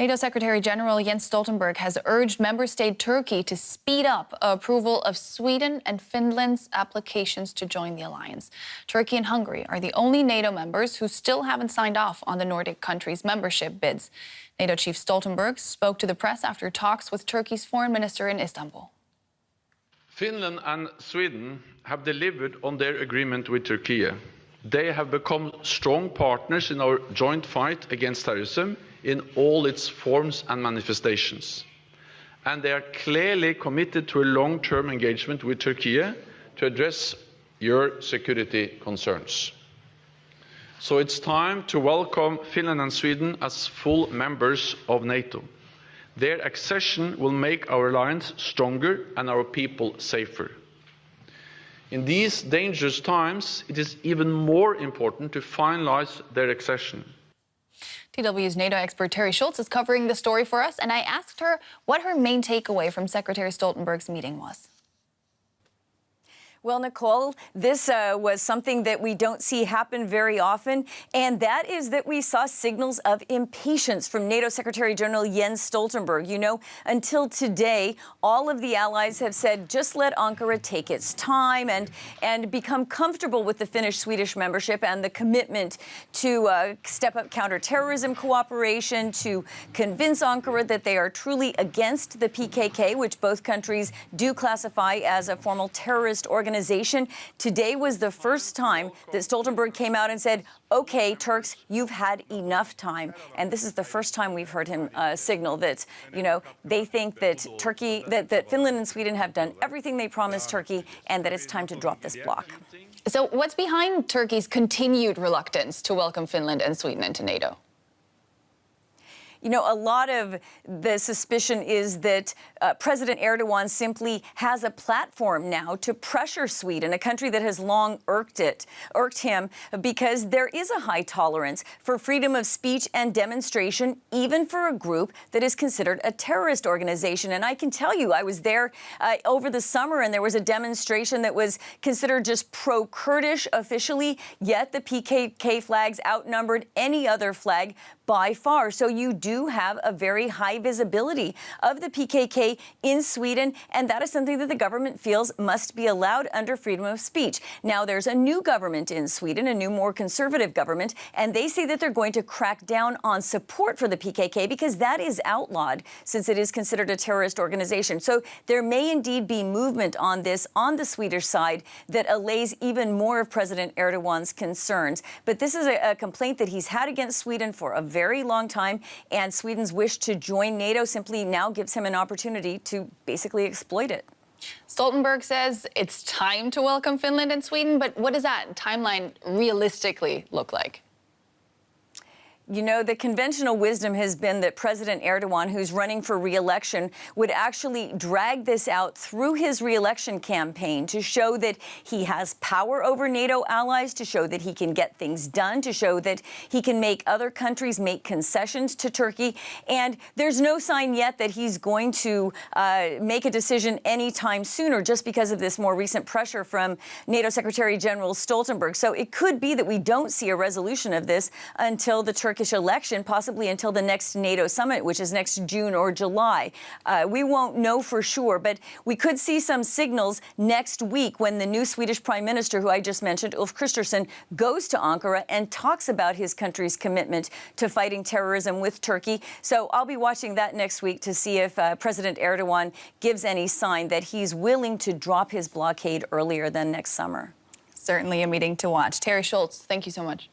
NATO Secretary General Jens Stoltenberg has urged member state Turkey to speed up approval of Sweden and Finland's applications to join the alliance. Turkey and Hungary are the only NATO members who still haven't signed off on the Nordic countries' membership bids. NATO Chief Stoltenberg spoke to the press after talks with Turkey's foreign minister in Istanbul. Finland and Sweden have delivered on their agreement with Turkey. They have become strong partners in our joint fight against terrorism in all its forms and manifestations. And they are clearly committed to a long-term engagement with Turkey to address your security concerns. So it's time to welcome Finland and Sweden as full members of NATO. Their accession will make our alliance stronger and our people safer. In these dangerous times, it is even more important to finalize their accession. DW's NATO expert Terry Schultz is covering the story for us, and I asked her what her main takeaway from Secretary Stoltenberg's meeting was. Well, Nicole, this was something that we don't see happen very often, and that is that we saw signals of impatience from NATO Secretary General Jens Stoltenberg. You know, until today, all of the allies have said, just let Ankara take its time and become comfortable with the Finnish-Swedish membership and the commitment to step up counterterrorism cooperation, to convince Ankara that they are truly against the PKK, which both countries do classify as a formal terrorist organization. Today was the first time that Stoltenberg came out and said, OK, Turks, you've had enough time. And this is the first time we've heard him signal that, you know, they think that Turkey, that Finland and Sweden have done everything they promised Turkey and that it's time to drop this block. So what's behind Turkey's continued reluctance to welcome Finland and Sweden into NATO? You know, a lot of the suspicion is that President Erdogan simply has a platform now to pressure Sweden, a country that has long irked him, because there is a high tolerance for freedom of speech and demonstration, even for a group that is considered a terrorist organization. And I can tell you, I was there over the summer, and there was a demonstration that was considered just pro-Kurdish officially, yet the PKK flags outnumbered any other flag by far. So you do have a very high visibility of the PKK in Sweden, and that is something that the government feels must be allowed under freedom of speech. Now, there's a new government in Sweden, a new, more conservative government, and they say that they're going to crack down on support for the PKK because that is outlawed since it is considered a terrorist organization. So there may indeed be movement on this on the Swedish side that allays even more of President Erdogan's concerns. But this is a complaint that he's had against Sweden for a very long time, and Sweden's wish to join NATO simply now gives him an opportunity to basically exploit it. Stoltenberg says it's time to welcome Finland and Sweden, but what does that timeline realistically look like? You know, the conventional wisdom has been that President Erdogan, who's running for re-election, would actually drag this out through his re-election campaign to show that he has power over NATO allies, to show that he can get things done, to show that he can make other countries make concessions to Turkey. And there's no sign yet that he's going to make a decision anytime sooner, just because of this more recent pressure from NATO Secretary General Stoltenberg. So it could be that we don't see a resolution of this until the Turkish election, possibly until the next NATO summit, which is next June or July. We won't know for sure, but we could see some signals next week when the new Swedish Prime Minister, who I just mentioned, Ulf Kristersson, goes to Ankara and talks about his country's commitment to fighting terrorism with Turkey. So I'll be watching that next week to see if President Erdogan gives any sign that he's willing to drop his blockade earlier than next summer. Certainly a meeting to watch. Terry Schultz, thank you so much.